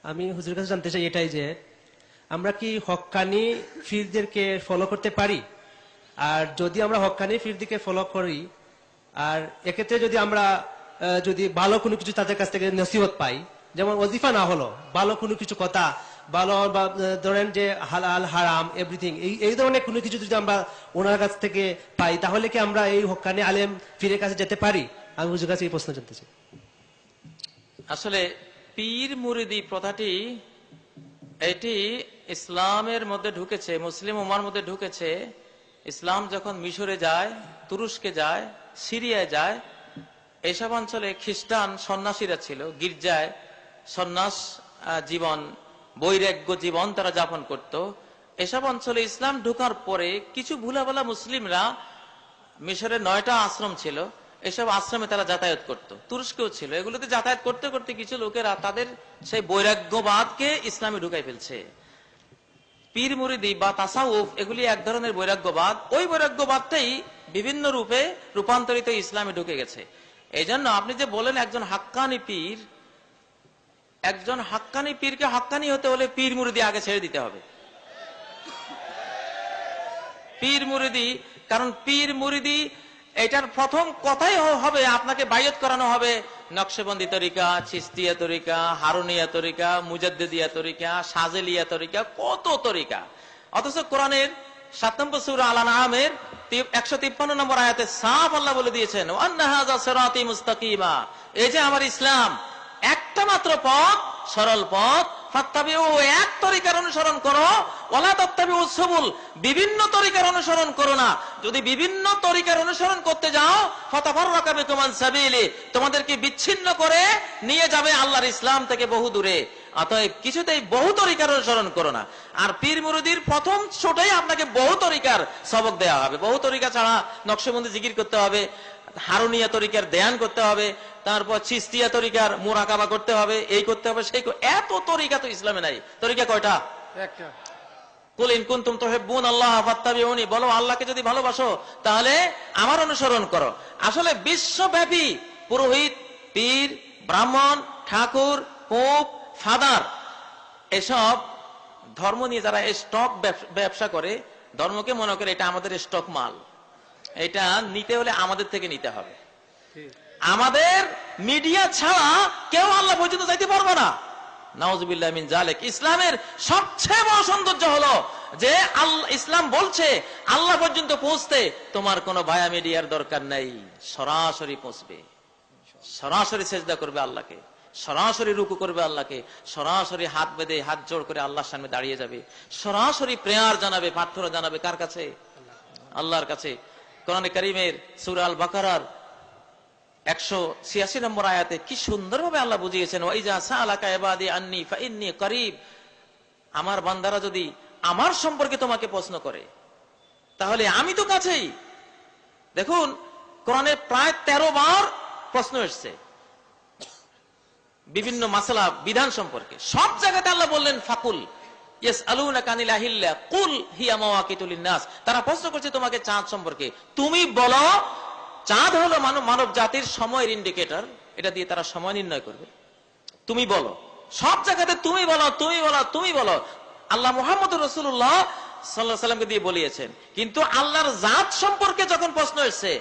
আমি হুজুরের কাছে জানতে চাই এটাই যে আমরা কি হক্কানি ফিরদেরকে ফলো করতে পারি? আর যদি আমরা হক্কানি ফিরদিকে ফলো করি, আর এক্ষেত্রে যদি আমরা যদি ভালো কোনো কিছু তাদের কাছ থেকে নসিহত পাই, যেমন ওজিফা না হলো ভালো কোনো কিছু কথা, ভালো বা ধরেন যে হালাল হারাম এভরিথিং, এই ধরনের কোনো কিছু যদি আমরা ওনার কাছ থেকে পাই, তাহলে কি আমরা এই হক্কানি আলেম ফিরের কাছে যেতে পারি? আমি হুজুরের কাছে এই প্রশ্ন জানতে চাই। আসলে পীর মুরিদি প্রথাটি এটি ইসলামের মধ্যে ঢুকেছে, মুসলিম উম্মার মধ্যে ঢুকেছে। ইসলাম যখন মিশরে যায়, তুরস্কে যায়, সিরিয়ায় যায়, এসব অঞ্চলে খ্রিস্টান সন্ন্যাসীরা ছিল, গির্জায় সন্ন্যাস জীবন, বৈরাগ্য জীবন তারা যাপন করত। এসব অঞ্চলে ইসলাম ঢোকার পরে কিছু ভুলাভালা মুসলিমরা, মিশরে 9টা আশ্রম ছিল, এসব আশ্রমে তারা যাতায়াত করত, তুরস্কেও ছিল, এগুলোতে যাতায়াত করতে করতে কিছু লোকেরা তাদের সেই বৈরাগ্যবাদকে ইসলামে ঢুকাই ফেলছে। পীর মুরিদি বা তাসাউফ এগুলি এক ধরনের বৈরাগ্যবাদ, ওই বৈরাগ্যবাদটাই বিভিন্ন রূপে রূপান্তরিত ইসলামে ঢুকে গেছে। এই জন্য আপনি যে বলেন একজন হাক্কানি পীর, একজন হাক্কানি পীরকে হাক্কানি হতে হলে পীর মুরিদি আগে ছেড়ে দিতে হবে। পীর মুরিদি, কারণ পীর মুরিদি এটার প্রথম কথাই হবে আপনাকে বাইয়ত করানো হবে নকশবন্দি তরিকা, চিস্তিয়া তরিকা, হারুনিয়া তরিকা, মুজাদ্দিদিয়া তরিকা, সাজেলিয়া তরিকা, কত তরিকা। অথচ কোরআনের 7 নম্বর সূরা আল আনআমের 153 নম্বর আয়াতে সাফ আল্লাহ বলে দিয়েছেন, ওয়ান্না হাযা সিরাতী মুস্তাকিমা, এই যে আমার ইসলাম একটা মাত্র পথ, সরল পথ, ফাত্তাবিউ, এক তরিকার অনুসরণ করো, ওয়ালা তাত্তাবিউ সুবুল, বিভিন্ন তরিকার অনুসরণ করো না। যদি বিভিন্ন তরিকার অনুসরণ করতে যাও, ফাতাফাররাকা বিকুম আন সাবিলি, তোমাদেরকে বিচ্ছিন্ন করে নিয়ে যাবে আল্লাহর ইসলাম থেকে বহু দূরে। অতএব কিছুতেই বহু তরিকার অনুসরণ করো না। আর পীর মুরিদির প্রথম ছোটই আপনাকে বহু তরিকার সবক দেওয়া হবে। বহু তরিকা ছাড়া নকশবন্দি জিকির করতে হবে, হারুনিয়া তরিকার ধ্যান করতে হবে, তারপর চিস্তিয়া তরিকার মুরাকাবা করতে হবে, এই করতে হবে, সেই এত তরিকা তো ইসলামে নাই। তরিকা কয়টা? একটা। কুল ইন কুনতুম তুহিব্বুনাল্লাহ ফাত্তাবিউনি, বলো আল্লাহকে যদি ভালোবাসো তাহলে আমার অনুসরণ করো। আসলে বিশ্বব্যাপী পুরোহিত, পীর, ব্রাহ্মণ, ঠাকুর, পোপ, ফাদার, এসব ধর্ম নিয়ে যারা স্টক ব্যবসা করে, ধর্মকে মনে করে এটা আমাদের স্টক মাল, এটা নিতে হলে আমাদের থেকে নিতে হবে। আমাদের মিডিয়া ছাড়া কেউ আল্লাহ পর্যন্ত যাইতে পারবো না। নাউজুবিল্লাহ মিন জালিক। ইসলামের সবচেয়ে বড় সৌন্দর্য হলো যে ইসলাম বলছে আল্লাহ পর্যন্ত পৌঁছতে তোমার কোনো ভায়া মিডিয়ার দরকার নাই, সরাসরি পৌঁছবে, সরাসরি সেজদা করবে আল্লাহকে, সরাসরি রুকু করবে আল্লাহকে, সরাসরি হাত বেঁধে হাত জোড় করে আল্লাহর সামনে দাঁড়িয়ে যাবে, সরাসরি প্রেয়ার জানাবে, প্রার্থনা জানাবে কার কাছে? আল্লাহর কাছে। কোরআনে কারীমের সূরা আল বাকারার 186 নম্বর আয়াতে কি সুন্দরভাবে আল্লাহ বুঝিয়েছেন, ওয়াইজা সাআলাকা ইবাদি আন্নী ফাইন্নী করিব, আমার বান্দারা যদি আমার সম্পর্কে তোমাকে প্রশ্ন করে তাহলে আমি তো কাছেই। দেখুন কোরআনে প্রায় 13 বার প্রশ্ন এসেছে বিভিন্ন মাসলা বিধান সম্পর্কে, সব জায়গাতে আল্লাহ বললেন ফাকুল ইয়াসআলুনাকা আনিল আহিল্লা কুল হিয়া মাওয়াকিতুল লিন্নাস, তারা প্রশ্ন করছে তোমাকে চাঁদ সম্পর্কে, তুমি বলো চাঁদ হলো মানব জাতির সময়ের ইন্ডিকেটর, এটা দিয়ে তারা সময় নির্ণয় করবে, তুমি বলো। সব জায়গাতে তুমি বলো, তুমি বলো, তুমি বলো। আল্লাহ মুহাম্মদুর রাসূলুল্লাহ সাল্লাল্লাহু আলাইহি ওয়াসাল্লামকে দিয়ে বলিয়েছেন। কিন্তু আল্লাহর জাত সম্পর্কে যখন প্রশ্ন এসেছে,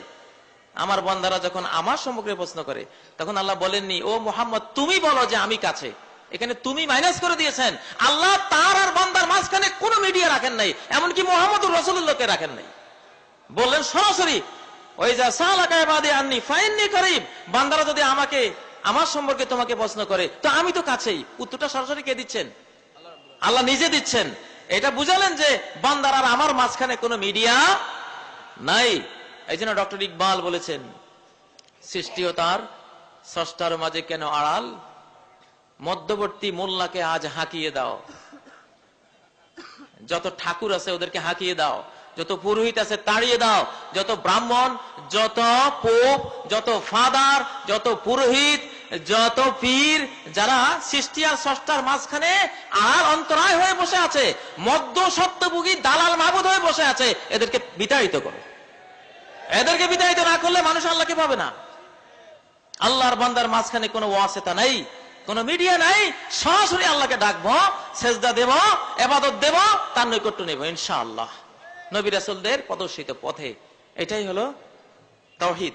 আমার বান্দারা যখন আমার সম্পর্কে প্রশ্ন করে, তখন আল্লাহ বলেননি ও মুহাম্মদ তুমি বলো যে আমি কাছে, এখানে তুমি মাইনাস করে দিয়েছেন। আল্লাহ তার আর বান্দার মাঝখানে কোনো মিডিয়া রাখেন নাই, এমনকি মুহাম্মদুর রাসূলুল্লাহকে রাখেন নাই, বললেন সরাসরি ওয়াইজা সাআলাকা ইবাদি আন্নী ফাইন্নী করিব, বান্দারা যদি আমাকে আমার সম্পর্কে তোমাকে প্রশ্ন করে তো আমি তো কাছেই। উত্তরটা সরাসরি কে দিচ্ছেন? আল্লাহ নিজে দিচ্ছেন। এটা বুঝালেন যে বান্দার আর আমার মাঝখানে কোনো মিডিয়া নাই। এই জন্য ডক্টর ইকবাল বলেছেন, সৃষ্টি ও তার স্রষ্টার মাঝে কেন আড়াল, মধ্যবর্তী মোল্লাকে আজ হাঁকিয়ে দাও। যত ঠাকুর আছে ওদেরকে হাঁকিয়ে দাও, যত পুরোহিত আছে তাড়িয়ে দাও, যত ব্রাহ্মণ, যত পোপ, যত ফাদার, যত পুরোহিত, যত পীর, যারা সৃষ্টি আর স্রষ্টার মাঝখানে আর অন্তরায় হয়ে বসে আছে, মধ্য সত্যভোগী দালাল মাবুদ হয়ে বসে আছে, এদেরকে বিতাড়িত করো। এদেরকে বিতাড়িত না করলে মানুষ আল্লাহকে পাবে না। আল্লাহর বান্দার মাঝখানে কোনো ওয়াসিতা নাই, কোন মিডিয়া নাই, সরাসরি আল্লাহকে ডাকবো, সেজদা দেব, ইবাদত দেব, তার নৈকট্য নেব ইনশাআল্লাহ নবী রাসূলদের প্রদর্শিত পথে। এটাই হলো তাওহীদ।